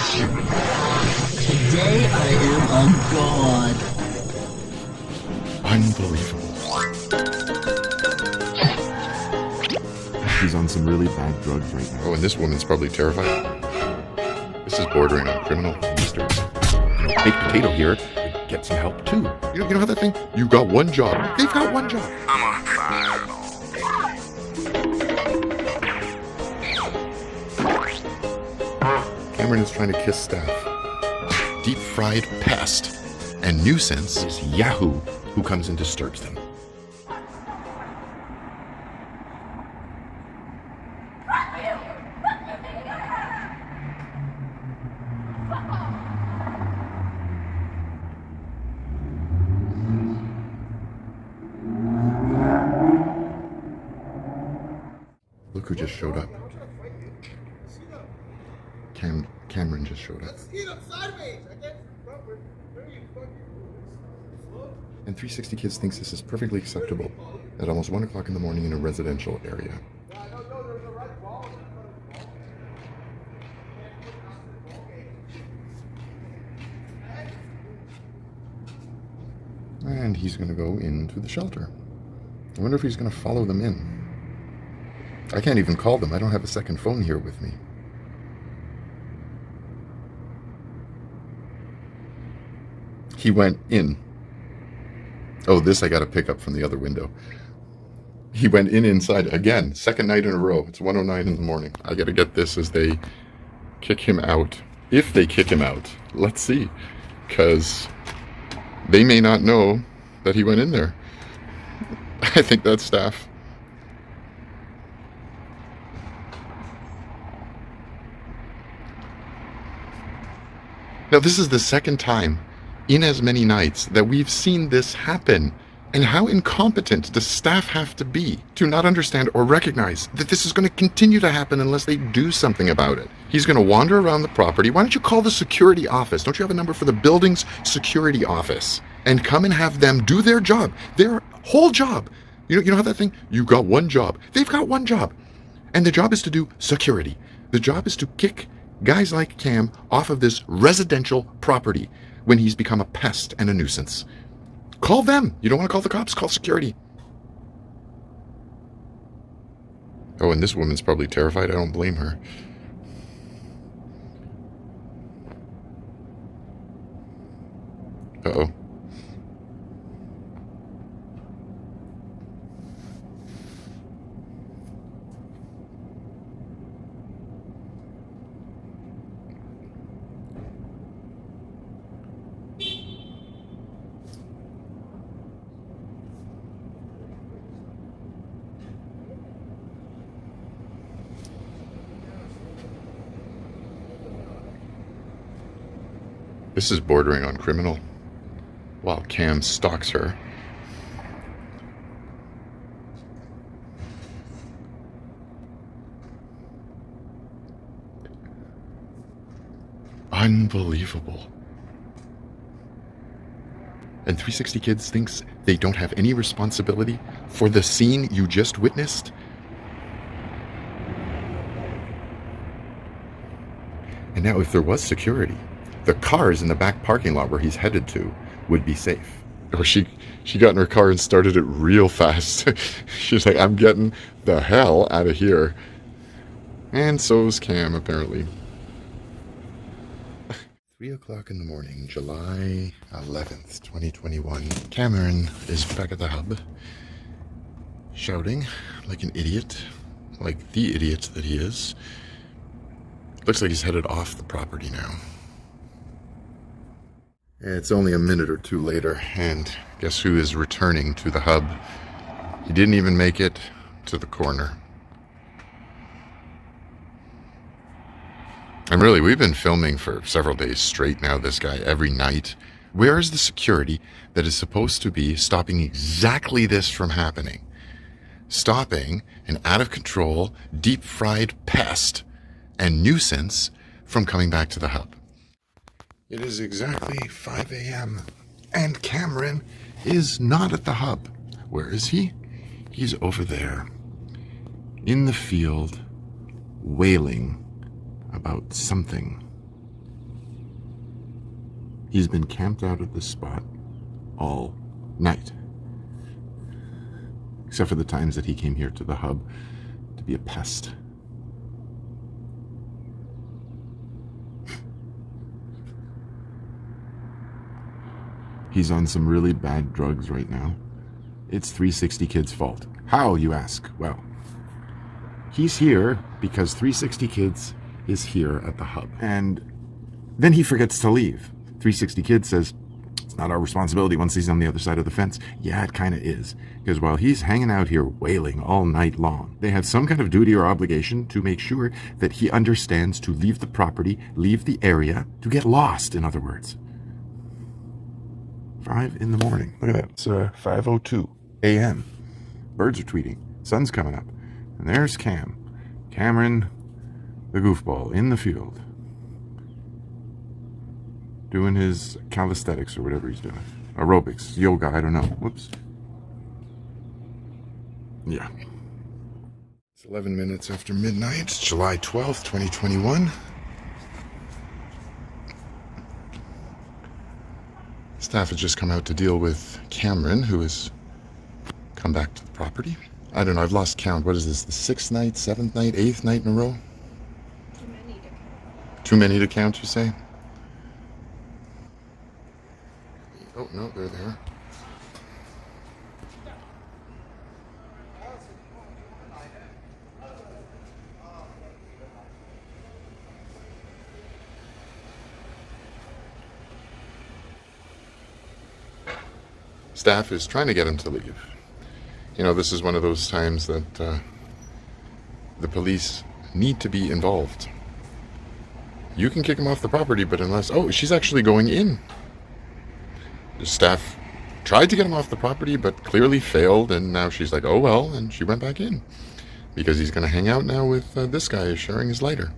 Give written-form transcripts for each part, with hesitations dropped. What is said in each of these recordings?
Today I am a god. Unbelievable. He's on some really bad drugs right now. Oh, and this woman's probably terrified. This is bordering on criminal. Mr. Baked potato here could get some help too. You know how that thing? You got one job. They've got one job. I'm on fire. Cameron is trying to kiss staff. Deep-fried pest and nuisance is Yahoo, who comes and disturbs them. Look who just showed up. Cameron just showed up. And 360 Kids thinks this is perfectly acceptable at almost 1 o'clock in the morning in a residential area. And he's going to go into the shelter. I wonder if he's going to follow them in. I can't even call them. I don't have a second phone here with me. He went in. Oh, this I got to pick up from the other window. He went inside again. Second night in a row. It's 1:09 in the morning. I got to get this as they kick him out. If they kick him out. Let's see. Because they may not know that he went in there. I think that's staff. Now, this is the second time in as many nights that we've seen this happen. And how incompetent does staff have to be to not understand or recognize that this is going to continue to happen unless they do something about it? He's going to wander around the property. Why don't you call the security office? Don't you have a number for the building's security office? And come and have them do their job, their whole job. You know how that thing? You got one job. They've got one job. And the job is to do security. The job is to kick guys like Cam off of this residential property when he's become a pest and a nuisance. Call them. You don't want to call the cops, call security. Oh, and this woman's probably terrified. I don't blame her. Uh-oh. This is bordering on criminal. While Cam stalks her. Unbelievable. And 360 Kids thinks they don't have any responsibility for the scene you just witnessed? And now if there was security, the cars in the back parking lot where he's headed to would be safe. Or she got in her car and started it real fast. She's like, I'm getting the hell out of here. And so's Cam, apparently. 3 o'clock in the morning, July 11th, 2021. Cameron is back at the hub, shouting like an idiot, like the idiot that he is. Looks like he's headed off the property now. It's only a minute or two later, and guess who is returning to the hub? He didn't even make it to the corner. And really, we've been filming for several days straight now, this guy, every night. Where is the security that is supposed to be stopping exactly this from happening? Stopping an out-of-control, deep-fried pest and nuisance from coming back to the hub. It is exactly 5 a.m. and Cameron is not at the hub. Where is he? He's over there in the field wailing about something. He's been camped out at this spot all night. Except for the times that he came here to the hub to be a pest. He's on some really bad drugs right now. It's 360 Kids' fault. How, you ask? Well, he's here because 360 Kids is here at the hub. And then he forgets to leave. 360 Kids says, it's not our responsibility once he's on the other side of the fence. Yeah, it kind of is. Because while he's hanging out here wailing all night long, they have some kind of duty or obligation to make sure that he understands to leave the property, leave the area, to get lost, in other words. 5 in the morning. Look at that. It's 5:02 a.m. Birds are tweeting. Sun's coming up. And there's Cameron, the goofball, in the field. Doing his calisthenics or whatever he's doing. Aerobics, yoga, I don't know. Whoops. Yeah. It's 11 minutes after midnight, July 12th, 2021. Staff has just come out to deal with Cameron, who has come back to the property. I don't know, I've lost count. What is this, the 6th night, 7th night, 8th night in a row? Too many to count. Too many to count, you say? Oh, no, they're there. Staff is trying to get him to leave. You know, this is one of those times that the police need to be involved. You can kick him off the property, but unless... Oh, she's actually going in. The staff tried to get him off the property, but clearly failed, and now she's like, oh well, and she went back in. Because he's going to hang out now with this guy who's sharing his lighter.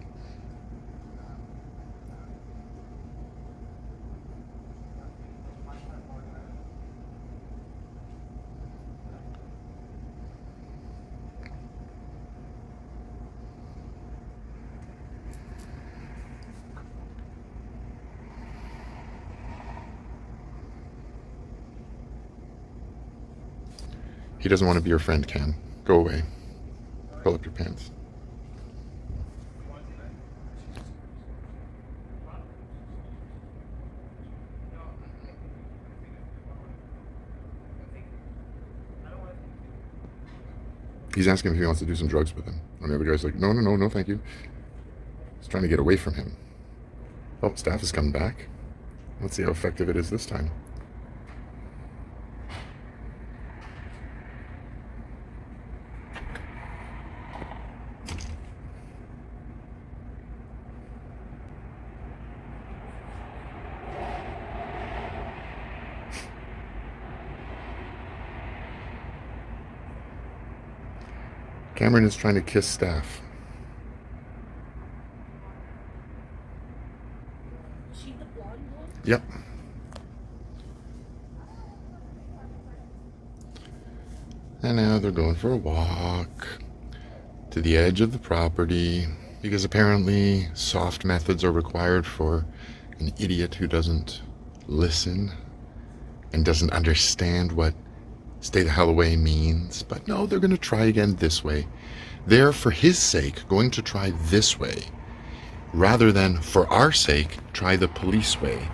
He doesn't want to be your friend, Cam. Go away. Pull up your pants. He's asking if he wants to do some drugs with him. And the other guy's like, no, thank you. He's trying to get away from him. Oh, staff is coming back. Let's see how effective it is this time. Cameron is trying to kiss staff. Is she the blonde one? Yep. And now they're going for a walk to the edge of the property because apparently soft methods are required for an idiot who doesn't listen and doesn't understand what stay the hell away means. But no, they're going to try again this way. They're, for his sake, going to try this way rather than, for our sake, try the police way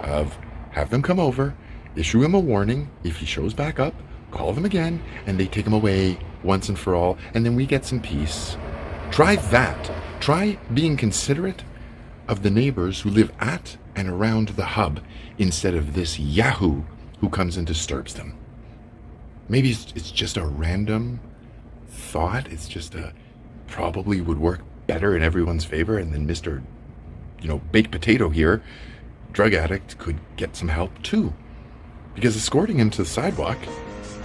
of have them come over, issue him a warning. If he shows back up, call them again, and they take him away once and for all, and then we get some peace. Try that. Try being considerate of the neighbors who live at and around the hub instead of this yahoo who comes and disturbs them. Maybe it's just a random thought. It's just probably would work better in everyone's favor, and then Mr. Baked Potato here, drug addict, could get some help too. Because escorting him to the sidewalk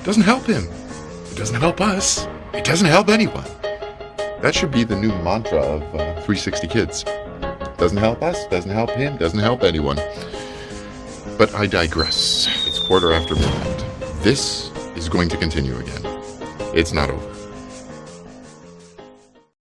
doesn't help him. It doesn't help us. It doesn't help anyone. That should be the new mantra of 360 Kids. Doesn't help us, doesn't help him, doesn't help anyone. But I digress. It's 4:15 midnight. This is going to continue again. It's not over.